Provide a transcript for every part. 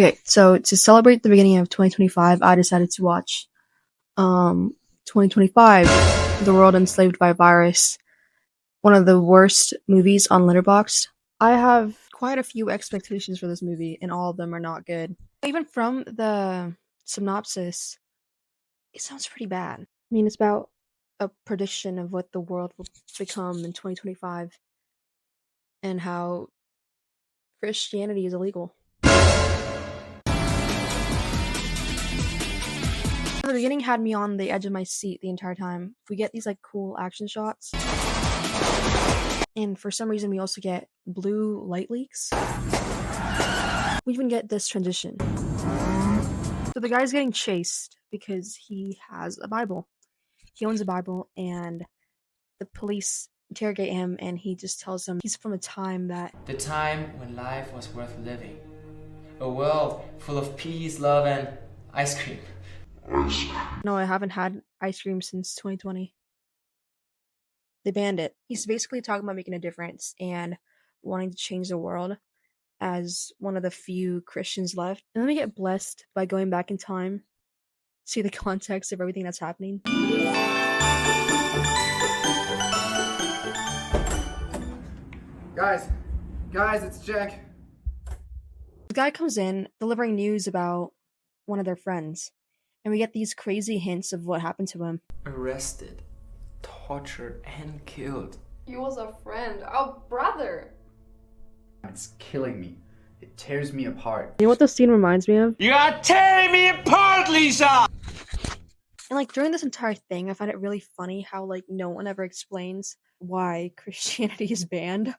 Okay, so to celebrate the beginning of 2025, I decided to watch 2025, The World Enslaved by a Virus, one of the worst movies on letterboxd. I have quite a few expectations for this movie, and all of them are not good. Even from the synopsis, it sounds pretty bad. I mean, it's about a prediction of what the world will become in 2025 and how Christianity is illegal. The beginning had me on the edge of my seat the entire time. We get these like cool action shots, and for some reason we also get blue light leaks. We even get this transition. So the guy's getting chased because he has a Bible. He owns a Bible, and the police interrogate him, and he just tells them he's from a time that The time when life was worth living. A world full of peace, love, and ice cream. no, I haven't had ice cream since 2020. They banned it. He's basically talking about making a difference and wanting to change the world as one of the few Christians left. And then we get blessed by going back in time, see the context of everything that's happening. Guys, it's Jack. The guy comes in delivering news about one of their friends, and we get these crazy hints of what happened to him. Arrested, tortured, and killed. He was a friend, a brother. It's killing me. It tears me apart. You know what this scene reminds me of? You are tearing me apart, Lisa! And like during this entire thing, I find it really funny how like no one ever explains why Christianity is banned.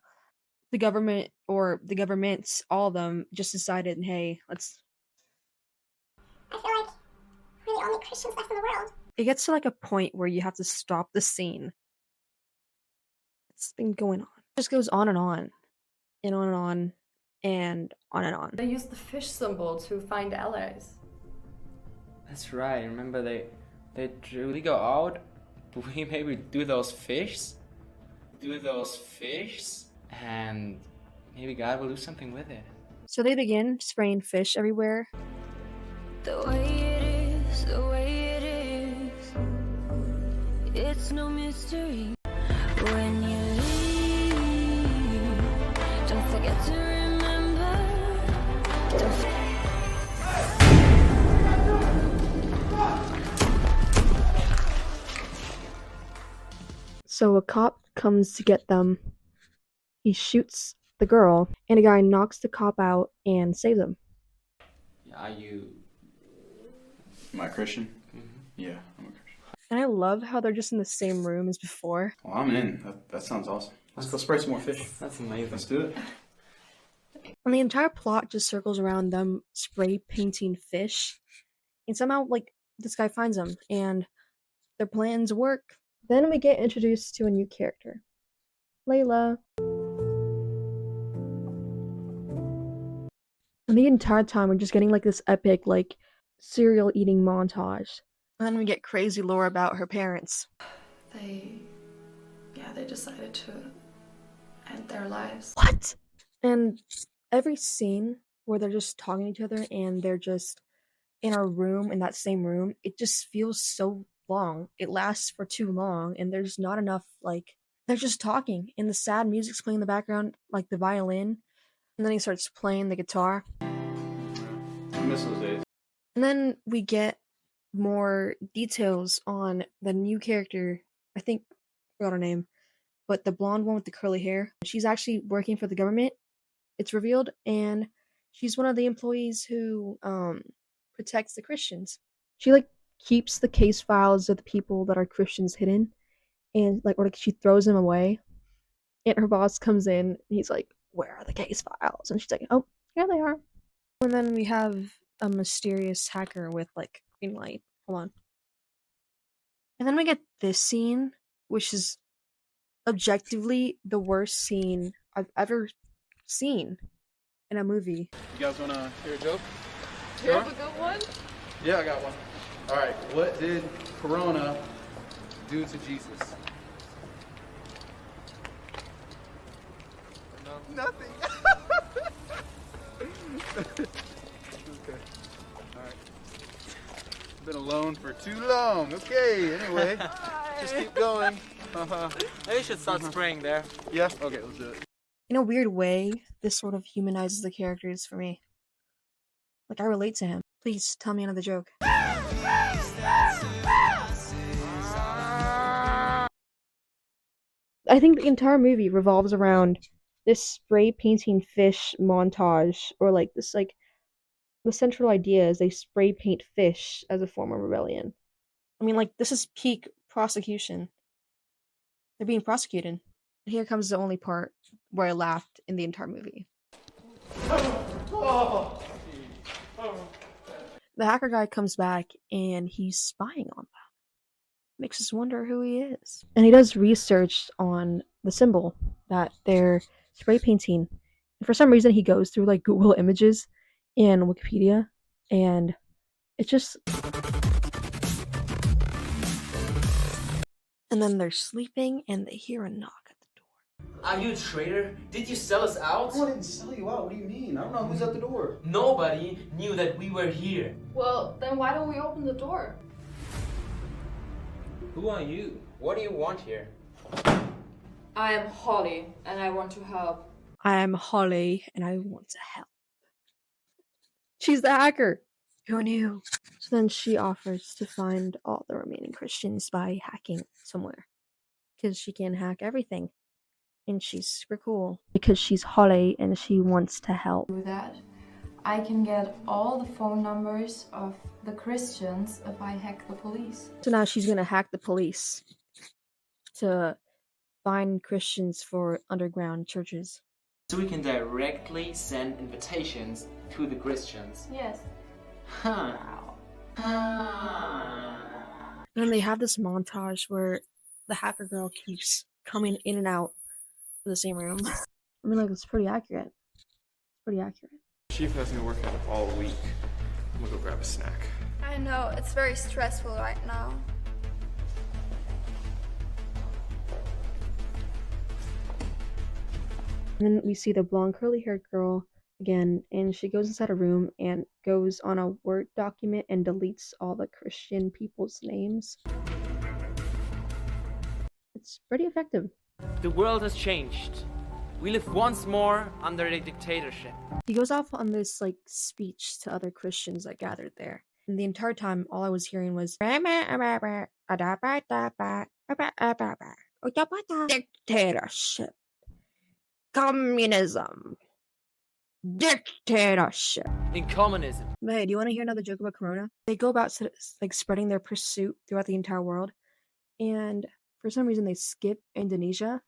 The government or the governments, all of them, just decided, hey, let's. I feel like we're the only Christians left in the world. It gets to like a point where you have to stop the scene. It's been going on. It just goes on and on, and on and on, and on and on. They used the fish symbol to find allies. That's right. Remember they really go out, but we maybe do those fish, and maybe God will do something with it. So they begin spraying fish everywhere. The way it is, it's no mystery. When you leave, don't forget to remember. So a cop comes to get them. He shoots the girl, and a guy knocks the cop out and saves him. Are you? Am I a Christian? Yeah, I'm a Christian. And I love how they're just in the same room as before. Well, I'm in. That sounds awesome. Let's go spray some more fish. That's amazing. Let's do it. And the entire plot just circles around them spray painting fish. And somehow, like, this guy finds them, and their plans work. Then we get introduced to a new character, Layla. And the entire time, we're just getting, like, this epic, like, cereal eating montage. And then we get crazy lore about her parents. They decided to end their lives. What? And every scene where they're just talking to each other and they're just in a room, in that same room, it just feels so long. It lasts for too long, and there's not enough, like, they're just talking, and the sad music's playing in the background, like the violin, and then he starts playing the guitar. I miss those days. And then we get more details on the new character. I think I forgot her name, but the blonde one with the curly hair. She's actually working for the government, it's revealed, and she's one of the employees who protects the Christians. She like keeps the case files of the people that are Christians hidden, and like, or like she throws them away. And her boss comes in, and he's like, "Where are the case files?" And she's like, "Oh, here they are." And then we have a mysterious hacker with like green light. Hold on. And then we get this scene, which is objectively the worst scene I've ever seen in a movie. You guys want to hear a joke? Do you have a good one? Yeah, I got one. All right. What did Corona do to Jesus? Nothing. been alone for too long. Okay, anyway, just keep going. Maybe you should start spraying there. Yeah, okay, let's do it. In a weird way, this sort of humanizes the characters for me. Like, I relate to him. Please, tell me another joke. I think the entire movie revolves around this spray painting fish montage, or like this, like, the central idea is they spray paint fish as a form of rebellion. I mean, like, this is peak prosecution. They're being prosecuted. And here comes the only part where I laughed in the entire movie. The hacker guy comes back and he's spying on them. Makes us wonder who he is. And he does research on the symbol that they're spray painting. And for some reason, he goes through like Google Images and Wikipedia, and it's just. And then they're sleeping and they hear a knock at the door. Are you a traitor? Did you sell us out? I didn't sell you out. What do you mean? I don't know who's at the door. Nobody knew that we were here. Well, then why don't we open the door? Who are you? What do you want here? I am Holly, and I want to help. I am Holly and I want to help. She's the hacker. Who knew? So then she offers to find all the remaining Christians by hacking somewhere. Because she can hack everything. And she's super cool. Because she's Holly and she wants to help. Do that. I can get all the phone numbers of the Christians if I hack the police. So now she's gonna hack the police to find Christians for underground churches. So we can directly send invitations to the Christians. Yes. Huh. And then they have this montage where the hacker girl keeps coming in and out of the same room. I mean, like, it's pretty accurate. It's pretty accurate. Chief has me working all week. I'm gonna go grab a snack. I know, it's very stressful right now. And then we see the blonde curly-haired girl again, and she goes inside a room and goes on a Word document and deletes all the Christian people's names. It's pretty effective. The world has changed. We live once more under a dictatorship. He goes off on this like speech to other Christians that gathered there. And the entire time, all I was hearing was dictatorship, communism, dictatorship. In communism. But hey, do you want to hear another joke about Corona? They go about like spreading their pursuit throughout the entire world, and for some reason they skip Indonesia.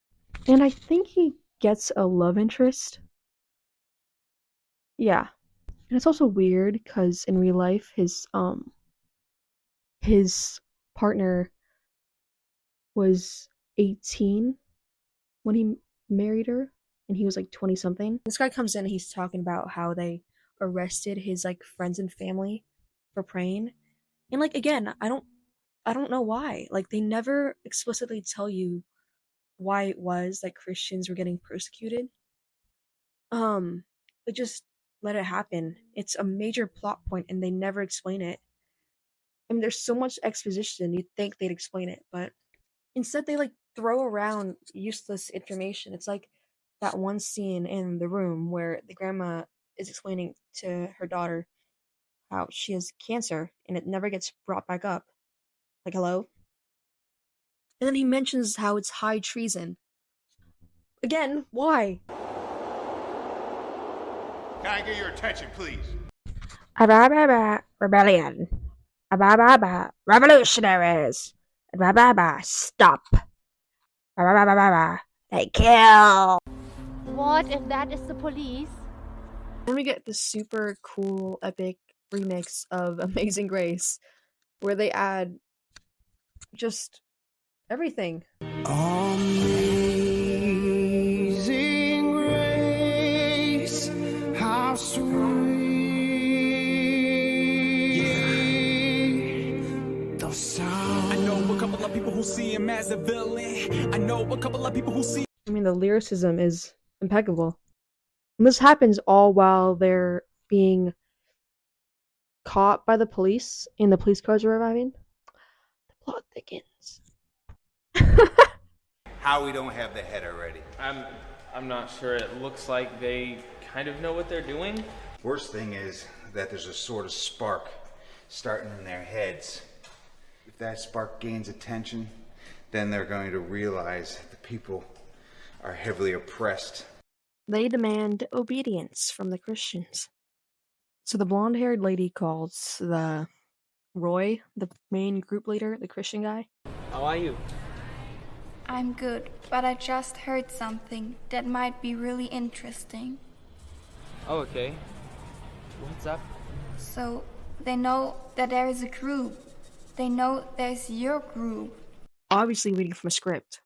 And I think he gets a love interest. Yeah. And it's also weird because in real life his partner was 18 when he married her, and he was like 20 something. This guy comes in and he's talking about how they arrested his like friends and family for praying. And like, again, I don't know why. Like, they never explicitly tell you why it was that Christians were getting persecuted. They just let it happen. It's a major plot point and they never explain it. I mean, there's so much exposition, you'd think they'd explain it, but instead they like throw around useless information. It's like that one scene in The Room where the grandma is explaining to her daughter how she has cancer and it never gets brought back up. Like, hello? And then he mentions how it's high treason. Again, why? Can I get your attention, please? Rebellion. Revolutionaries. Stop. They kill. What if that is the police? Then we get this super cool, epic remix of Amazing Grace, where they add just everything. Amazing grace, how sweet. Yeah. Those sounds. I know a couple of people who see him as a villain. I know a couple of people who see. I mean, the lyricism is impeccable. And this happens all while they're being caught by the police and the police cars are arriving, the plot thickens. How we don't have the head already? I'm not sure. It looks like they kind of know what they're doing. Worst thing is that there's a sort of spark starting in their heads. If that spark gains attention, then they're going to realize that the people are heavily oppressed. They demand obedience from the Christians. So the blonde-haired lady calls the Roy, the main group leader, the Christian guy. How are you? I'm good, but I just heard something that might be really interesting. Oh, okay. What's up? So, they know that there is a group. They know there's your group. Obviously reading from a script,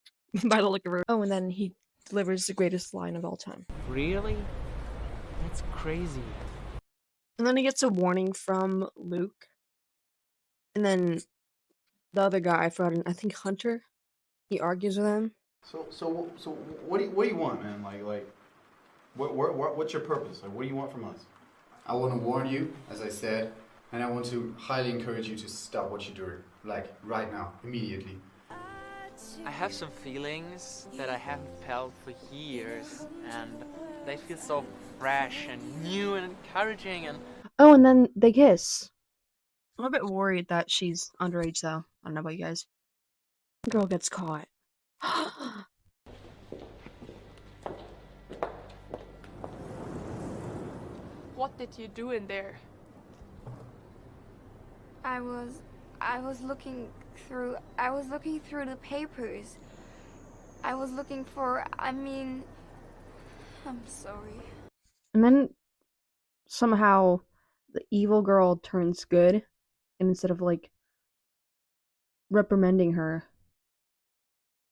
by the look of her. Oh, and then he delivers the greatest line of all time. Really? That's crazy. And then he gets a warning from Luke. And then the other guy, I think Hunter, he argues with him. So what do you want, man? What's your purpose? Like, what do you want from us? I want to warn you, as I said, and I want to highly encourage you to stop what you're doing, like right now, immediately. I have some feelings that I haven't felt for years, and they feel so fresh and new and encouraging and... Oh, and then they kiss. I'm a bit worried that she's underage, though. I don't know about you guys. The girl gets caught. What did you do in there? I was looking through the papers. I was looking for, I'm sorry. And then somehow the evil girl turns good, and instead of like reprimanding her,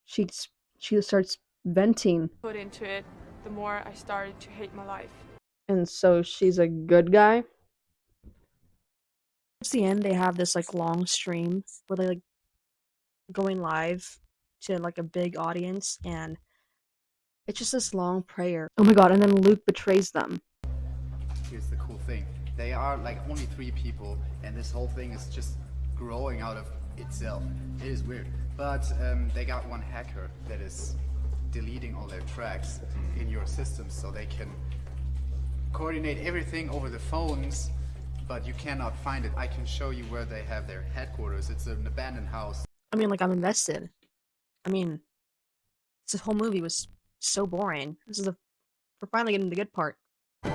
she starts venting. Put into it, the more I started to hate my life. And so she's a good guy. Towards the end, they have this like long stream where they like going live to like a big audience, and it's just this long prayer. Oh my god! And then Luke betrays them. Here's the cool thing: they are like only 3 people, and this whole thing is just growing out of itself. It is weird, but they got one hacker that is deleting all their tracks in your system, so they can coordinate everything over the phones, but you cannot find it. I can show you where they have their headquarters. It's an abandoned house. I mean, like, I'm invested. I mean, this whole movie was so boring. We're finally getting the good part. I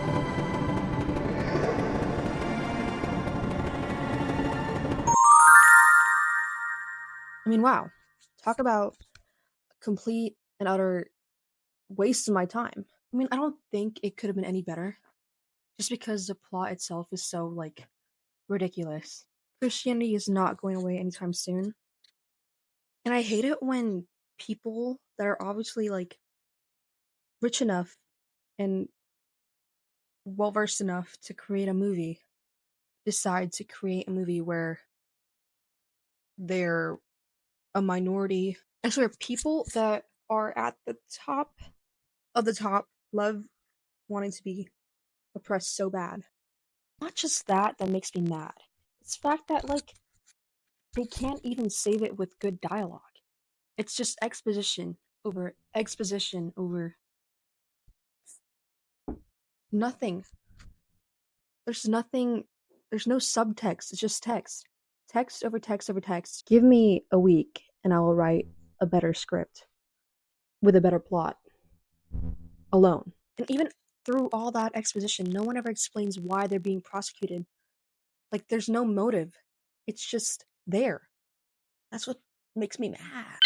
mean, wow. Talk about a complete and utter waste of my time. I mean, I don't think it could have been any better. Just because the plot itself is so, like, ridiculous. Christianity is not going away anytime soon. And I hate it when people that are obviously, like, rich enough and well-versed enough to create a movie decide to create a movie where they're a minority. And so people that are at the top of the top love wanting to be oppressed so bad. Not just that makes me mad. It's the fact that, like, they can't even save it with good dialogue. It's just exposition over nothing. There's no subtext. It's just text. Text over text over text. Give me a week and I will write a better script with a better plot alone. And even through all that exposition, no one ever explains why they're being prosecuted. Like, there's no motive. It's just there. That's what makes me mad.